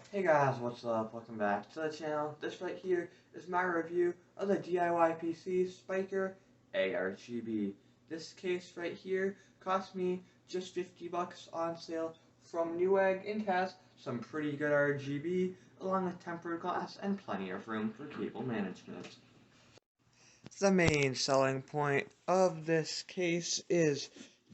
Hey guys, what's up? Welcome back to the channel. This right here is my review of the Diypc Spyker ARGB. This case right here cost me just 50 bucks on sale from Newegg and has some pretty good RGB along with tempered glass and plenty of room for cable management. The main selling point of this case is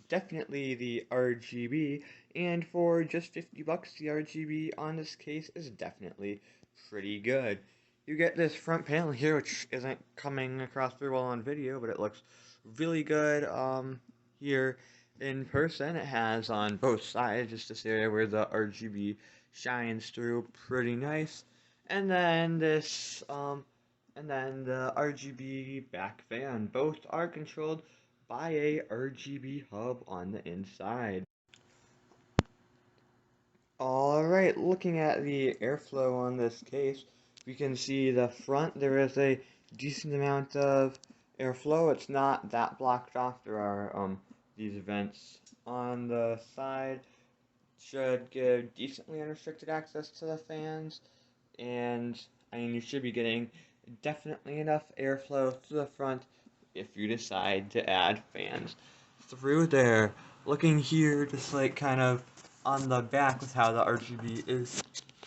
definitely the RGB, and for just 50 bucks, the RGB on this case is definitely pretty good. You get this front panel here, which isn't coming across very well on video, but it looks really good here in person. It has on both sides just this area where the RGB shines through pretty nice. And then the RGB back fan. Both are controlled by a RGB hub on the inside. Alright, looking at the airflow on this case, we can see the front, there is a decent amount of airflow. It's not that blocked off. There are these vents on the side. Should give decently unrestricted access to the fans, and I mean you should be getting definitely enough airflow to the front if you decide to add fans through there. Looking here, just like kind of on the back with how the RGB is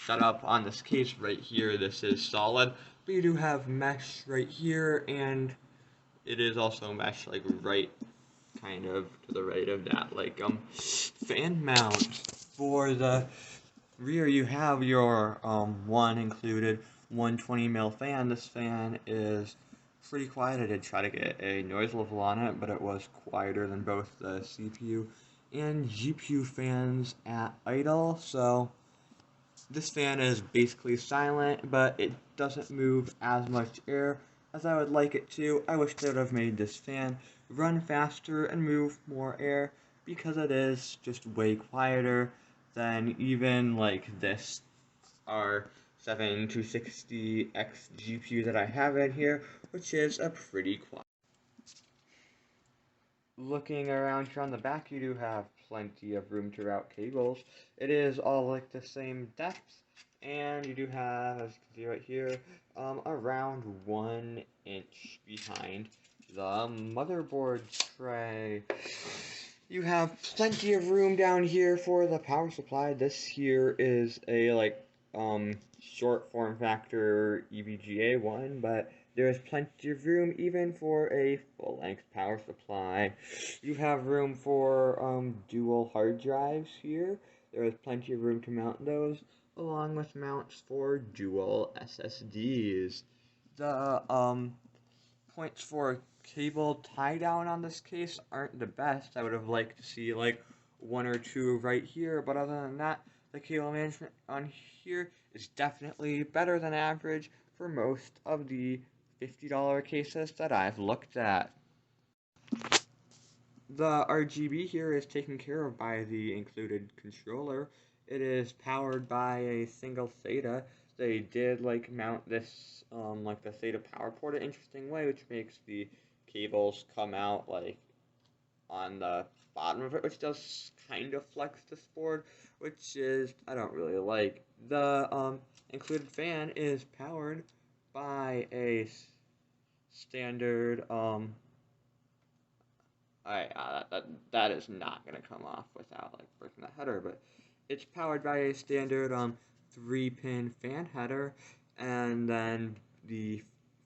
set up on this case right here, this is solid, but you do have mesh right here, and it is also mesh like right kind of to the right of that like fan mount. For the rear, you have your one included 120 mil fan. This fan is pretty quiet. I did try to get a noise level on it, but it was quieter than both the CPU and GPU fans at idle. So this fan is basically silent, but it doesn't move as much air as I would like it to. I wish they would have made this fan run faster and move more air, because it is just way quieter than even like this R7260X GPU that I have in here, which is a pretty quiet. Looking around here on the back, you do have plenty of room to route cables. It is all like the same depth, and you do have, as you can see right here, around 1 inch behind the motherboard tray. You have plenty of room down here for the power supply. This here is a short form factor EVGA one, but there is plenty of room even for a full-length power supply. You have room for dual hard drives here. There is plenty of room to mount those, along with mounts for dual SSDs. The points for cable tie down on this case aren't the best. I would have liked to see like 1 or 2 right here, but other than that, the cable management on here is definitely better than average for most of the $50 cases that I've looked at. The RGB here is taken care of by the included controller. It is powered by a single SATA. They did like mount this like the SATA power port an interesting way, which makes the cables come out like on the bottom of it, which does kind of flex this board, which is I don't really like. The included fan is powered by a standard that is not gonna come off without like breaking the header, but it's powered by a standard 3-pin fan header, and then the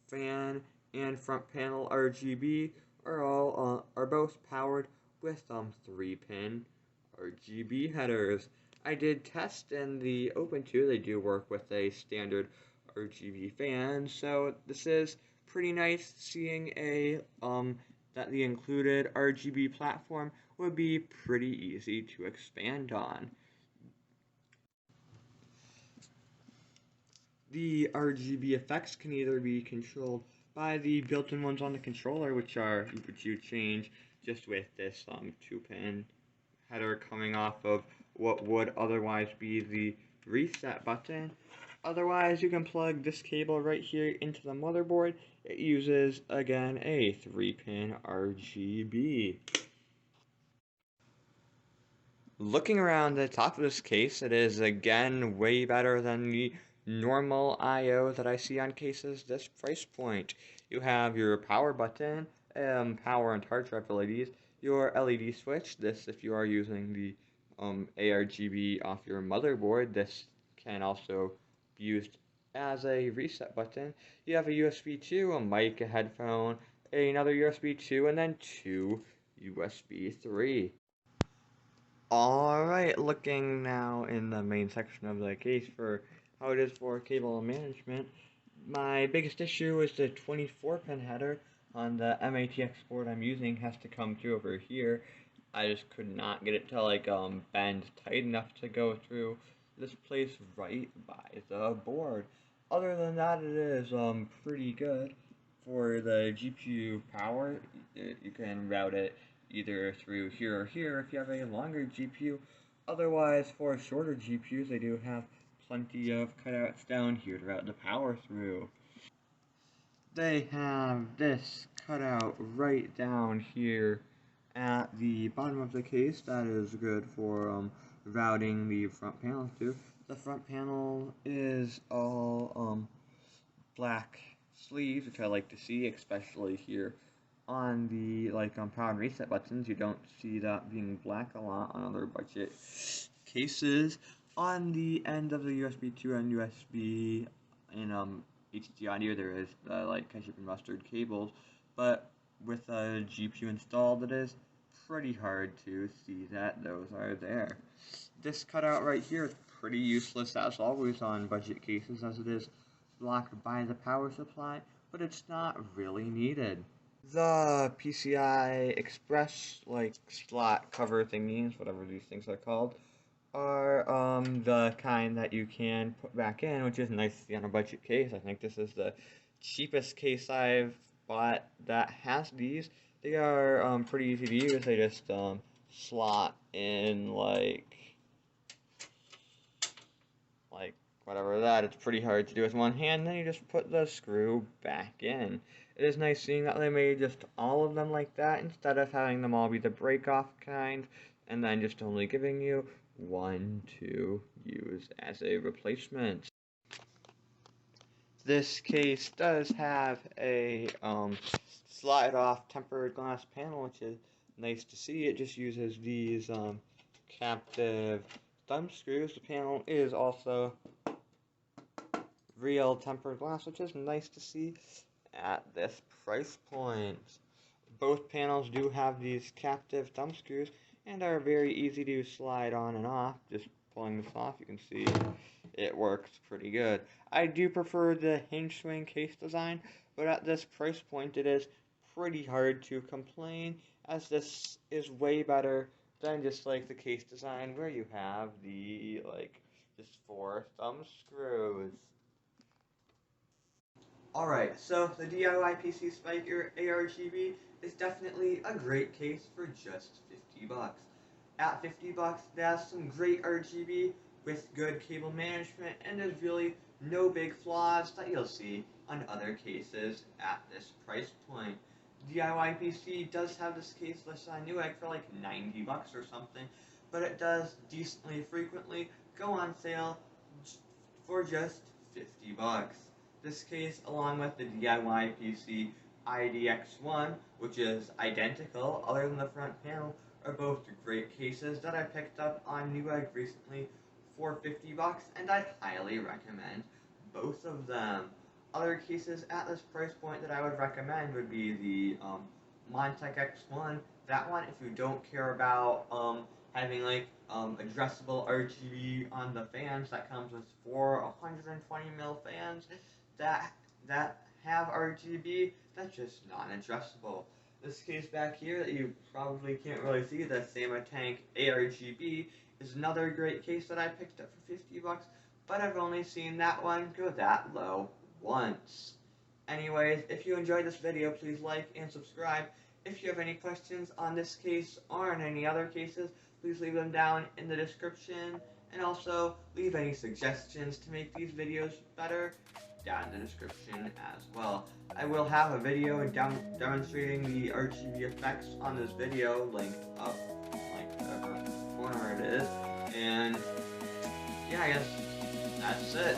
fan and front panel RGB are both powered with 3-pin RGB headers. I did test in the Open2, they do work with a standard RGB fan, so this is pretty nice seeing a that the included RGB platform would be pretty easy to expand on. The RGB effects can either be controlled by the built-in ones on the controller, which you change just with this 2-pin header coming off of what would otherwise be the reset button. Otherwise, you can plug this cable right here into the motherboard. It uses, again, a 3-pin RGB. Looking around the top of this case, it is again way better than the normal I/O that I see on cases this price point. You have your power button, power and charge drive LEDs, your LED switch. This, if you are using the ARGB off your motherboard, this can also be used as a reset button. You have a USB 2, a mic, a headphone, another USB 2, and then two USB 3. Alright, looking now in the main section of the case for how it is for cable management, my biggest issue is the 24-pin header on the MATX board I'm using has to come through over here. I just could not get it to bend tight enough to go through this place right by the board. Other than that, it is pretty good. For the GPU power, you can route it either through here or here if you have a longer GPU. Otherwise, for shorter GPUs, they do have plenty of cutouts down here to route the power through. They have this cutout right down here at the bottom of the case. That is good for routing the front panel through. The front panel is all black sleeves, which I like to see, especially here on the power and reset buttons. You don't see that being black a lot on other budget cases. On the end of the USB 2 and USB and HD audio, there is the ketchup and mustard cables, but with a GPU installed, it is pretty hard to see that those are there. This cutout right here is pretty useless as always on budget cases, as it is blocked by the power supply, but it's not really needed. The PCI Express slot cover thingies, whatever these things are called, are the kind that you can put back in, which is nice to see on a budget case. I think this is the cheapest case I've bought that has these. They are pretty easy to use. They just slot in whatever that. It's pretty hard to do with one hand. Then you just put the screw back in. It is nice seeing that they made just all of them like that instead of having them all be the break-off kind and then just only giving you one to use as a replacement. This case does have a slide-off tempered glass panel, which is nice to see. It just uses these captive thumb screws. The panel is also real tempered glass, which is nice to see at this price point. Both panels do have these captive thumb screws and are very easy to slide on and off. Just pulling this off, you can see it works pretty good. I do prefer the hinge swing case design, but at this price point it is pretty hard to complain, as this is way better than just the case design where you have the just 4 thumb screws. Alright, so the Diypc Spyker ARGB is definitely a great case for just 50 bucks. At 50 bucks, it has some great RGB with good cable management, and there's really no big flaws that you'll see on other cases at this price point. Diypc does have this case listed on Newegg for 90 bucks or something, but it does decently frequently go on sale for just 50 bucks. This case, along with the Diypc IDX1, which is identical other than the front panel, are both great cases that I picked up on Newegg recently for 50 bucks, and I'd highly recommend both of them. Other cases at this price point that I would recommend would be the Montech X1. That one, if you don't care about having addressable RGB on the fans, that comes with 4 120mm fans that have RGB, that's just non-addressable. This case back here that you probably can't really see, the Samotank ARGB, is another great case that I picked up for 50 bucks, but I've only seen that one go that low once. Anyways, if you enjoyed this video, please like and subscribe. If you have any questions on this case or on any other cases, please leave them down in the description, and also leave any suggestions to make these videos better down in the description as well. I will have a video demonstrating the RGB effects on this video linked up, whatever whatever it is. And yeah, I guess that's it.